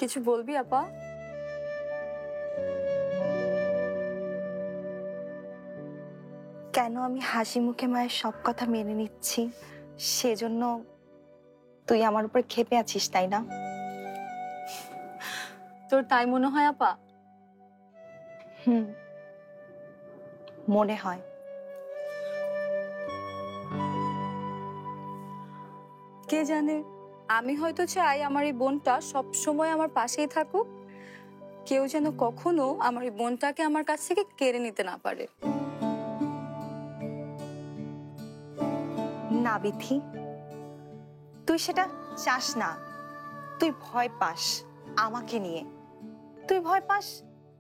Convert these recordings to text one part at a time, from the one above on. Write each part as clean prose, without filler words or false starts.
কিছু বলবি আপা? কেন আমি হাসি মুখে মায়ের সব কথা মেনে নিচ্ছি সেজন্য তুই আমার উপর ক্ষেপে আছিস, তাই না? তোর তাই মনে হয় আপা? মনে হয়। কে জানে, আমি হয়তো চাই আমার এই বোনটা সব সময় আমার পাশেই থাকুক। কেউ যেন কখনো আমার এই বোনটাকে আমার কাছ থেকে কেড়ে নিতে না পারে। না বিথি, তুই সেটা চাস না। তুই ভয় পাস আমাকে নিয়ে। তুই ভয় পাস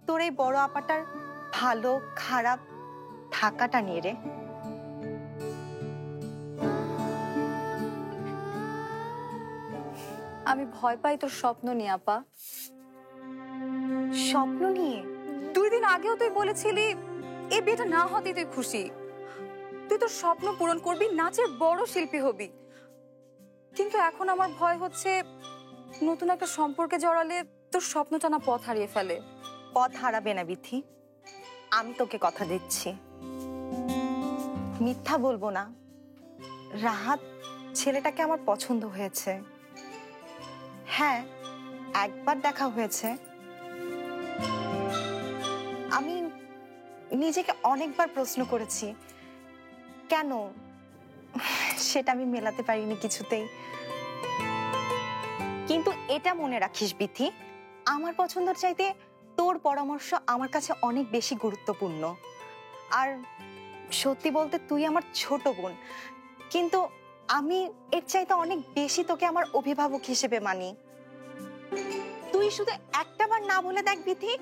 তোর এই বড় আপাটার ভালো খারাপ থাকাটা নিয়ে রে। আমি ভয় পাই তোর স্বপ্ন নিয়ে আপা। স্বপ্ন নিয়ে? 2 দিন আগেও তুই বলেছিলি এই বিয়েটা না হতে তুই খুশি। তুই তোর স্বপ্ন পূরণ করবি, নাচের বড় শিল্পী হবি। কিন্তু এখন আমার ভয় হচ্ছে নতুন একটা সম্পর্কে জড়ালে তোর স্বপ্নটা না পথ হারিয়ে ফেলে। পথ হারাবে না বিথি, আমি তোকে কথা দিচ্ছি। মিথ্যা বলবো না, রাহাত ছেলেটাকে আমার পছন্দ হয়েছে। হ্যাঁ, একবার দেখা হয়েছে। আমি নিজেকে অনেকবার প্রশ্ন করেছি কেন, সেটা আমি মেলাতে পারিনি কিছুতেই। কিন্তু এটা মনে রাখিস বিথি, আমার পছন্দের চাইতে তোর পরামর্শ আমার কাছে অনেক বেশি গুরুত্বপূর্ণ। আর সত্যি বলতে তুই আমার ছোট বোন, কিন্তু আমি এর চাইতে অনেক বেশি তোকে আমার অভিভাবক হিসেবে মানি। তুই শুধু একটাবার না বলে দেখ বিথি,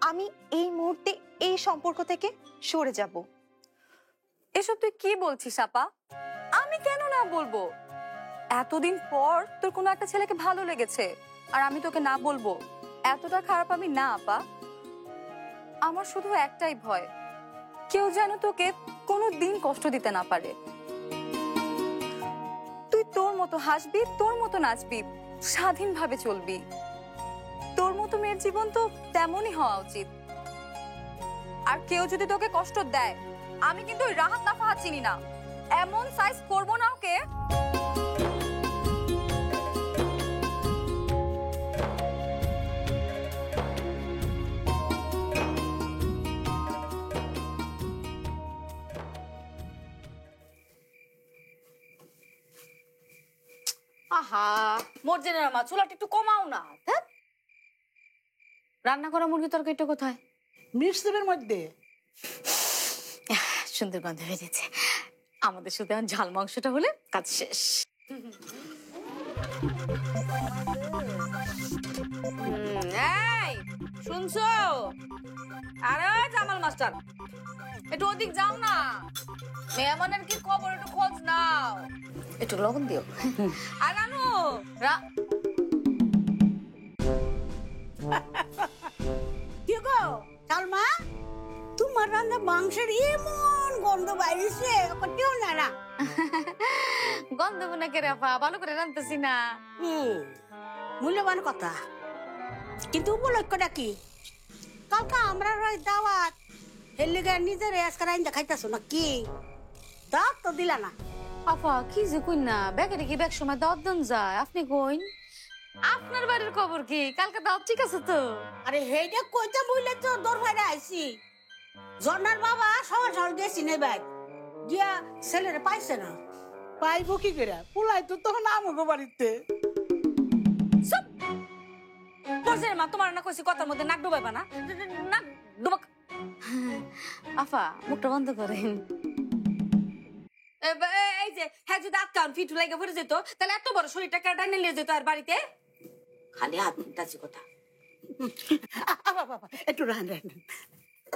আমি এই মুহূর্তে এই সম্পর্ক থেকে সরে যাব। এসব তুই কি বলছিস আপা? আমি কেন না বলবো? এতদিন পর তোর কোনো একটা ছেলেকে ভালো লেগেছে আর আমি তোকে না বলবো? এতটা খারাপ আমি না আপা। আমার শুধু একটাই ভয়, কেউ যেন তোকে কোনো দিন কষ্ট দিতে না পারে। তুই তোর মতো হাসবি, তোর মতো নাচবি, স্বাধীনভাবে চলবি। তোর মতো মেয়ের জীবন তো তেমনই হওয়া উচিত। আর কেউ যদি তোকে কষ্ট দেয়, আমি কিন্তু ওই রাহাত না ফাহাত চিনি না, এমন সাইজ করবো না ওকে। আহা, মর্জিনার মা, চুলাটা একটু কমাও না। রান্না করা মুরগি তরকারিটা কোথায়? মিক্সির মধ্যে। সুন্দর গন্ধ বেরিয়েছে। আমাদের শুধু এখন ঝাল মাংসটা হলে কাজ শেষ। এই শুনছো? আরে জামাল মাস্টার, একটু ওদিক যাও না। মেহমানের কি খবর, একটু খোঁজ নাও। একটু লবণ দিও। আর রানু কি গো সালমা, তোমার রান্না মাংসের এমন গন্ধ বাইরেছে, কেউ না। গন্ধ মনে করে ভালো করে রান্তেছি না। মূল্যবান কথা, কিন্তু উপলক্ষটা কি? কালকে আমরা দাওয়াত হেললে নিজের এসকারাইন দেখাইতেছো না কি? দাওয়াত তো দিলা না। আপা কি যে কই না, ব্যাগের কি ব্যাগ সময় দাওয়াত দেন যায়? আপনি কইন আপনার বাড়ির খবর কি? কালকে দাওয়াত ঠিক আছে তো? আরে হেইটা কইতে বইলে তো দরবারে আইছি। জন্নার বাবা সবার সল গেছি নে ভাই, গিয়া ছেলেরে পাইছে না। পাইবো কি করে? পোলাই তো তখন আমাগো বাড়িতে। মর্জিনার মা, তোমার না কইছি কথার মধ্যে নাক ডুবাইবা না। নাক ডুবাক। আফা মুখটা বন্ধ করেন। এই যে হ্যাঁ, যদি আটকান ফিটু লাগে পড়ে যেত, তাহলে এত বড় শরীরটা কেটে নিয়ে যেত আর বাড়িতে। খালি হাত মুখটাছি কথা। একটু রান রান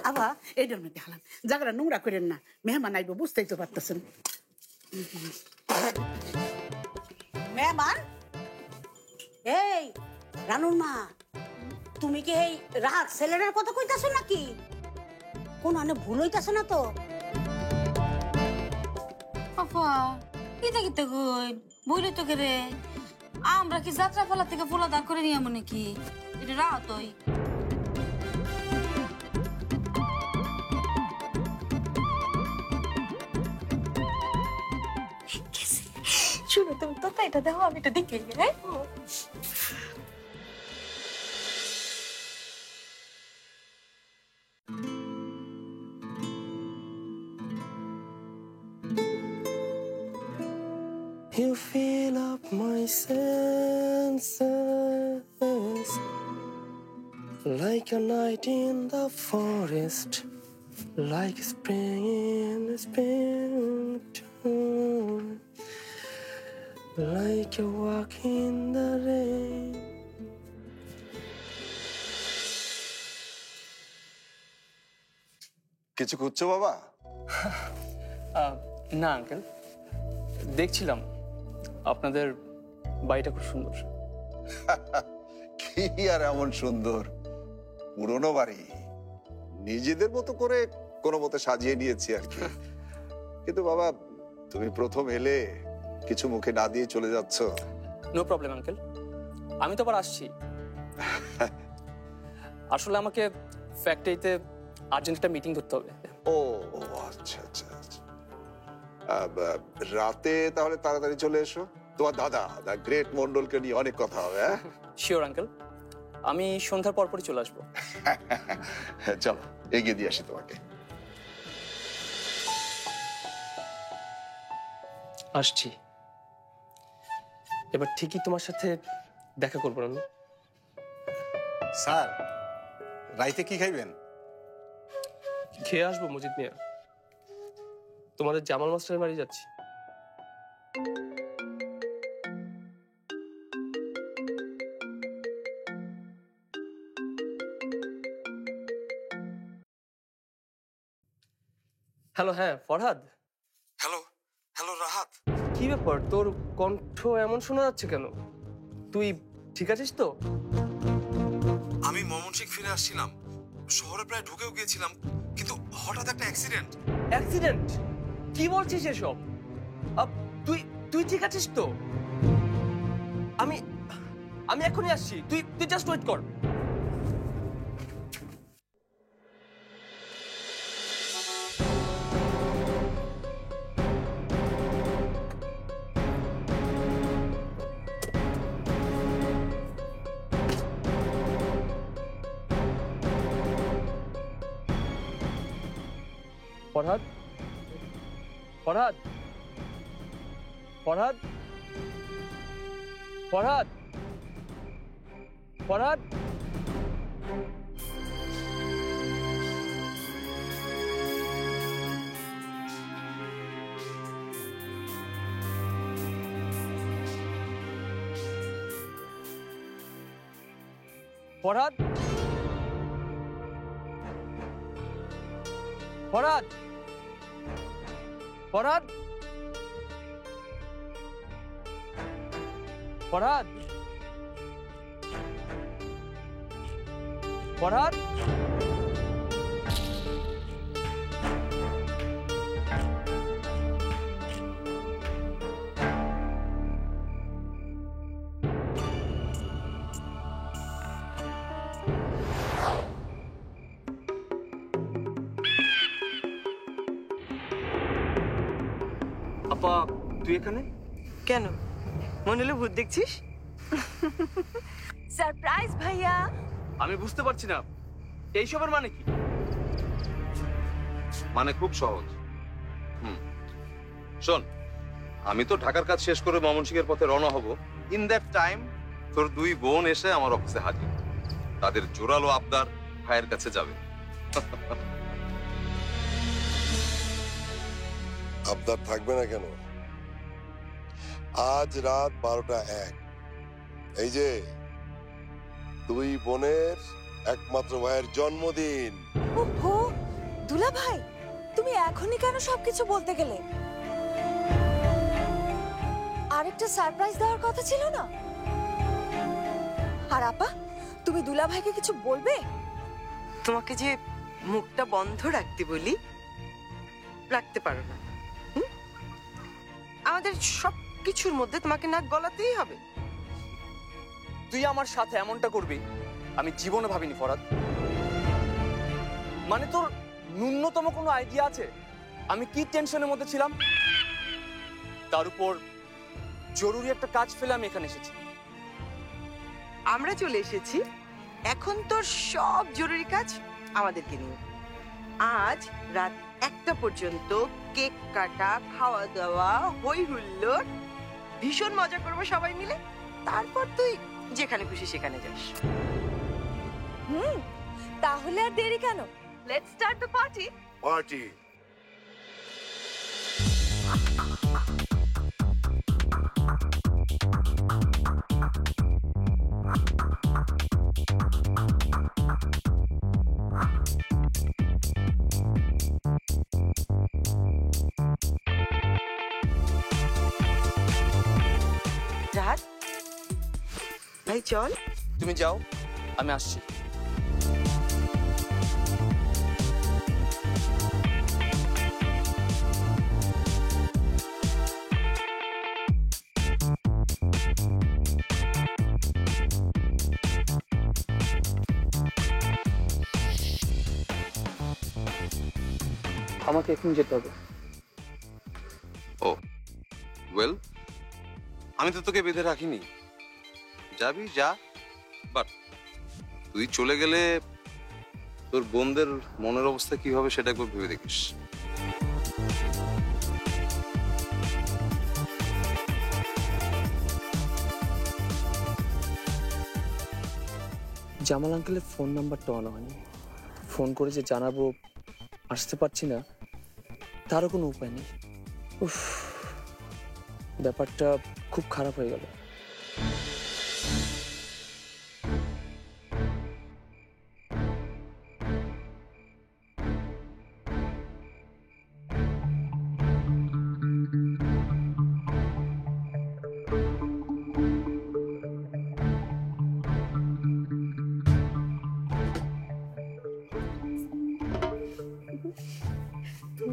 আবা, এইটার মধ্যে হালাম জায়গাটা নোংরা করেন না, মেহমান আইব, বুঝতেই তো পারতেছেন। মেহমান, এই রানুর মা, তুমি কি এই রাত ছেলেটার কথা কইতাছো নাকি? কোন আনে ভুল হইতাছে না তো? আফা এটা কিতে কই বইলে তো করে আমরা কি যাত্রা পালা থেকে পোলা দাঁড় করে নিয়ে মনে কি এটা রাতই শুনো তুমি তো এটা দেখো আমি এটা দেখে হ্যাঁ You fill up my senses like a night in the forest, like spring in the springtime, like a walk in the rain. কিছু খুঁজছো বাবা? না আঙ্কেল, দেখছিলাম আপনাদের বাড়িটা খুব সুন্দর। কি আর এমন সুন্দর, পুরনো বাড়ি, নিজেদের মতো করে কোনো মতে সাজিয়ে নিয়েছি আর কি। কিন্তু বাবা, তুমি প্রথম এলে কিছু মুখে না দিয়ে চলে যাচ্ছ। নো প্রবলেম আঙ্কেল, আমি তো আবার আসছি। আসলে আমাকে ফ্যাক্টরিতে আর্জেন্ট একটা মিটিং করতে হবে। ও আচ্ছা আচ্ছা আচ্ছা। রাতে তাহলে তাড়াতাড়ি চলে এসো, তোমার দাদা দা গ্রেট মন্ডলকে নিয়ে অনেক কথা হবে। হ্যাঁ শিওর আঙ্কেল, আমি সন্ধ্যার পরপরই চলে আসবো। চলো এগিয়ে দিয়ে আসি তোমাকে। আসছি, এবার ঠিকই তোমার সাথে দেখা করবো আমি। স্যার, রাইতে কি খাইবেন? খেয়ে আসবো মজিদ মিয়া, তোমাদের জামাল মাস্টারের বাড়ি যাচ্ছি। হ্যালো, হ্যাঁ ফরহাদ। Hello hello Rahat. কি ব্যাপার, তোর কণ্ঠ এমন শোনা যাচ্ছে কেন? তুই ঠিক আছিস তো? আমি ময়মনসিংহ ফিরে আসছিলাম, শহরে প্রায় ঢুকেও গিয়েছিলাম, কিন্তু হঠাৎ একটা অ্যাক্সিডেন্ট। অ্যাক্সিডেন্ট? কি বলছিস এসব? তুই তুই ঠিক আছিস তো? আমি আমি এখনই আসছি, তুই তুই জাস্ট ওয়েট কর। ফরহাদ, ফরহাদ, ফরহাদ, ফরহাদ, ফরহাদ। ফরহাদ, ফরহাদ, ফরহাদ, ফরহাদ, ফরহাদ। আপা, তুই এখানে কেন? মনে হলো ভূত দেখছিস? সারপ্রাইজ ভাইয়া। আমি বুঝতে পারছি না এইসবের মানে কি। মানে খুব সহজ। শোন, আমি তো ঢাকার কাজ শেষ করে ময়মনসিংহের পথে রওনা হব। ইন দ্যাট টাইম তোর দুই বোন এসে আমার অফিসে হাজির। তাদের জোরালো আবদার ভাইয়ের কাছে যাবে। আবদার থাকবে না কেন? আজ রাত 12টা 1, এই যে দুই বোনের একমাত্র ভাইয়ের জন্মদিন। ওহো দুলা ভাই, তুমি এখনই কেন সবকিছু বলতে গেলে? আরেকটা সারপ্রাইজ দেওয়ার কথা ছিল না? আর আপা, তুমি দুলা ভাইকে কিছু বলবে? তোমাকে যে মুখটা বন্ধ রাখতে বলি, রাখতে পারো না। আমাদের সব কিছুর মধ্যে তোমাকে নাক গলাতেই হবে। তুই আমার সাথে এমনটা করবি আমি জীবনে ভাবিনি ফরাদ। মানে তোর ন্যূনতম কোনো আইডিয়া আছে আমি কি টেনশনের মধ্যে ছিলাম? তার উপর জরুরি একটা কাজ ফেলে আমি এখানে এসেছি। আমরা চলে এসেছি, এখন তোর সব জরুরি কাজ আমাদেরকে নিয়ে। আজ রাত 1টা পর্যন্ত কেক কাটা, খাওয়া দাওয়া, হই হুল্লোড়, ভীষণ মজা করবো সবাই মিলে। তারপর তুই যেখানে খুশি সেখানে যাস। তাহলে আর দেরি কেন? Let's start the party. Party রাত ভাই চল। তুমি যাও, আমি আসছি। আমাকে এখন যেতে হবে। ও ওয়েল, আমি তো তোকে বেঁধে রাখিনি, যাবি যা। বাট তুই চলে গেলে তোর বোনদের মনের অবস্থা কি হবে সেটা একবার ভেবে দেখিস। জামাল আঙ্কেলের ফোন নাম্বারটা আনা হয়নি। ফোন করে যে জানাবো আসতে পারছি না তারও কোনো উপায় নেই। উফ, ব্যাপারটা খুব খারাপ হয়ে গেল।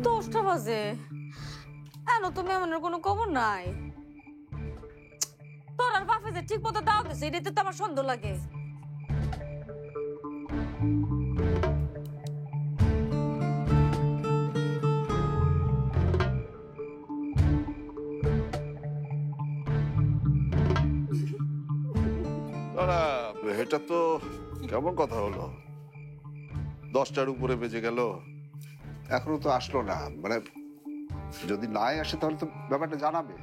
দশটা বাজে, এনো তো মেমনের কোনো খবর নাই। তোর আর বাপে যে ঠিক মতো দাও দিছে এটাতে তো আমার সন্দেহ লাগে। না, এটা তো কেমন কথা হলো? 10টার উপরে বেজে গেল, এখনো তো আসলো না। মানে যদি নাই আসে তাহলে তো ব্যাপারটা জানাবে।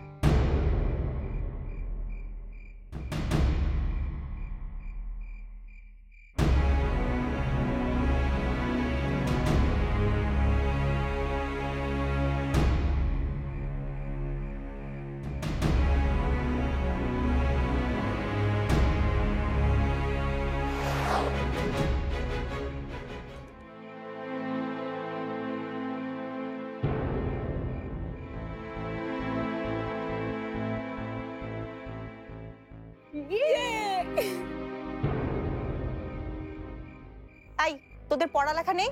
তাই তোদের পড়ালেখা নেই?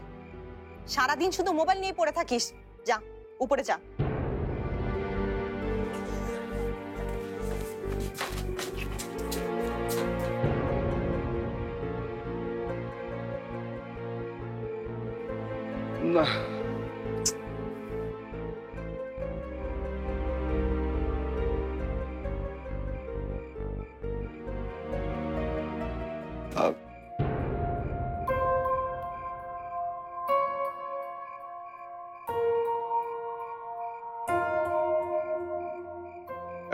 সারাদিন শুধু মোবাইল নিয়ে পড়ে থাকিস। যা উপরে যা। না,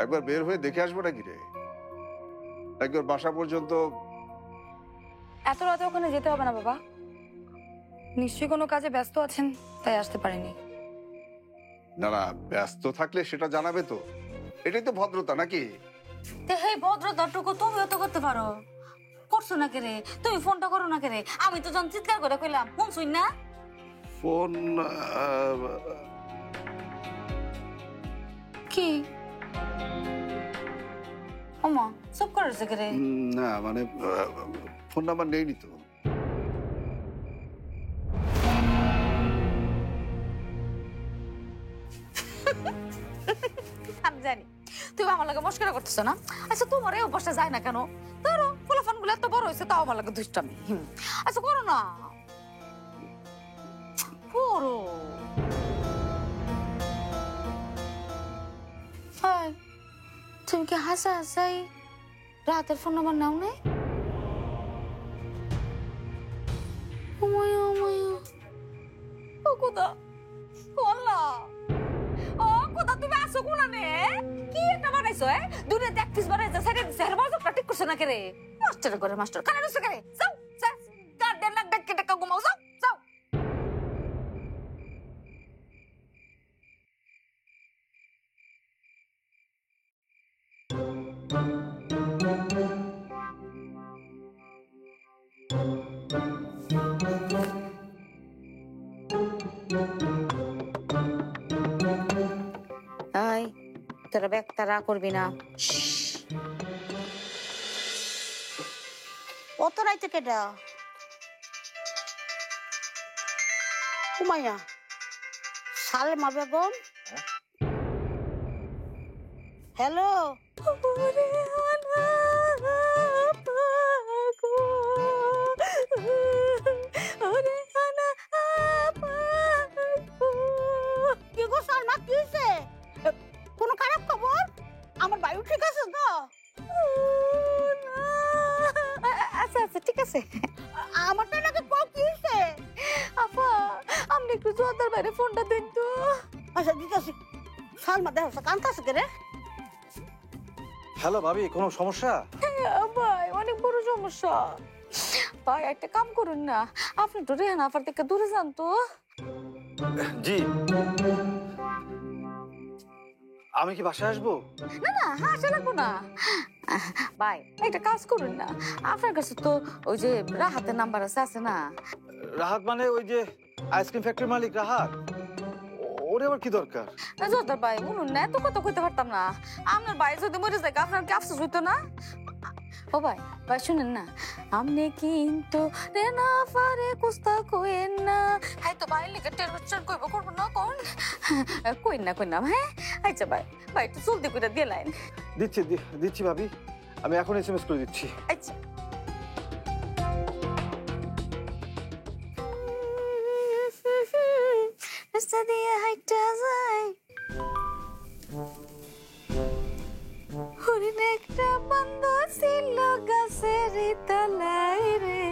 একবার বের হয়ে দেখে আসবো নাকি রে? একবার বাসা পর্যন্ত। এত রাতে ওখানে যেতে হবে না বাবা, নিশ্চয়ই কোনো কাজে ব্যস্ত আছেন তাই আসতে পারেনি। না না, ব্যস্ত থাকলে সেটা জানাবে তো, এটাই তো ভদ্রতা নাকি? এই ভদ্রতাটুকু তুমিও তো করতে পারো, করছো না কে রে? তুমি ফোনটা করো না কে রে? আমি তো যখন চিৎকার করে কইলাম ফোন শুন না। ফোন কি ওমা সব করেছে কে রে? না মানে ফোন নাম্বার নেইনি তো। আমি জানি তুমি আমার লাগে মস্করা করতেছো না। আচ্ছা তোমার এই অভ্যাসটা যায় না কেন? ধরো ফুলাফান গুলো এত বড় হয়েছে তাও আমার লাগে দুষ্টামি। আচ্ছা করো না, করো। হাই, তুমি কি হাসা হাসাই রাতের ফোন নাম্বার নাও নাই? ও কোথা বললা? ও কোথা তুমি আসো কোনানে? কি একটা বানাইছো? দুনিয়াতে এক পিস বানাইছে, সাইডে সের বাজুকটা ঠিক করছে না কেরে? মাস্টার করে মাস্টার কানে রসে করে যাও যাও গার্ডেন লাগ ডাক টাকা ঘুমাও যাও যাও। আই তোরা ব্যাগ তারা করবি না। কত রাইতে কেডা উমাইয়া সালেমা বেগম? হ্যালো, কি গো সালমা, কি হয়েছে? কোনো খারাপ খবর? আমার বায়ু ঠিক আছে তো? আচ্ছা আচ্ছা ঠিক আছে। আমারটা নাকি কও, কি হয়েছে? আপা আপনি একটু জোরদার বাইরে ফোনটা দেন তো। আচ্ছা দিতেছি। সালমা দেখো কান্তাছে কে রে? হ্যালো ভাবি, কোনো সমস্যা? ভাই অনেক বড় সমস্যা। ভাই একটা কাম করুন না, আপনি তো রেহানা আপার থেকে দূরে যান তো। জি, আমি কি বাসায় আসবো? না না হাসা লাগবো না। ভাই একটা কাজ করুন না, আপনার কাছে তো ওই যে রাহাতের নাম্বার আছে না? রাহাত মানে ওই যে আইসক্রিম ফ্যাক্টরি মালিক রাহাত? ওরে আবার কি দরকার? জোরদার ভাই শুনুন না, এত কথা কইতে পারতাম না। আপনার ভাই যদি মরে যায় আপনার কি আফসোস হইতো না? ও ভাই ভাই শুনেন না, আমনে কিন্তু রে না পারে কুস্তা কইেন না। হ্যাঁ তো ভাই লিখে টেলিভিশন কইব করব না কোন কইন না হ্যাঁ। আচ্ছা ভাই ভাই একটু জলদি করে দিয়ে লাইন। দিচ্ছি ভাবি, আমি এখন এসএমএস করে দিচ্ছি। আচ্ছা রাস্তা দিয়ে হাইটা যায় হরিণ একটা বান্দা ছিল গাছের তলায় রে,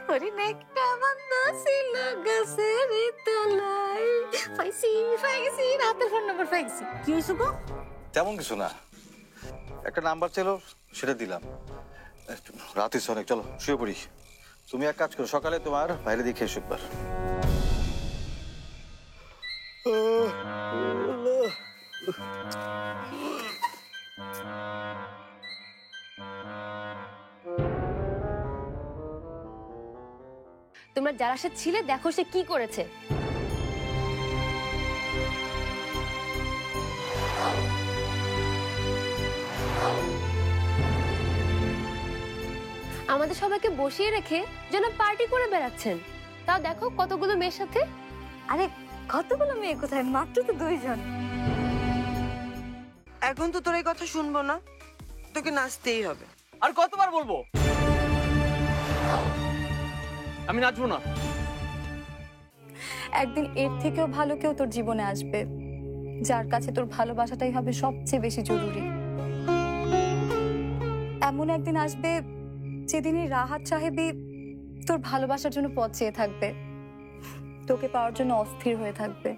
হরিণ একটা বান্দা ছিল গাছের তলায়। পাইছি রাতের ফোন নাম্বার পাইছি। কি হয়েছে গো? তেমন কিছু না, একটা নাম্বার ছিল সেটা দিলাম। রাত হয়েছে অনেক, চলো শুয়ে পড়ি। তুমি এক কাজ করো, সকালে তোমার বাইরে দিয়ে খেয়ে শুকবার। তোমরা যারা সে ছিলে দেখো সে কি করেছে। আমাদের সবাইকে বসিয়ে রেখে যেন পার্টি করে বেড়াচ্ছেন, তাও দেখো কতগুলো মেয়ের সাথে। আরে কতগুলো মেয়ে কোথায়, মাত্র তো 2 জন। এখন তো তোর এই কথা শুনবো না, তোকে নাচতেই হবে। আর কতবার বলবো আমি নাচবো না? একদিন এর থেকেও ভালো কেউ তোর জীবনে আসবে, যার কাছে তোর ভালোবাসাটাই হবে সবচেয়ে বেশি জরুরি। এমন একদিন আসবে যেদিনই রাহাত সাহেবই তোর ভালোবাসার জন্য পথ চেয়ে থাকবে, তোকে পাওয়ার জন্য অস্থির হয়ে থাকবে।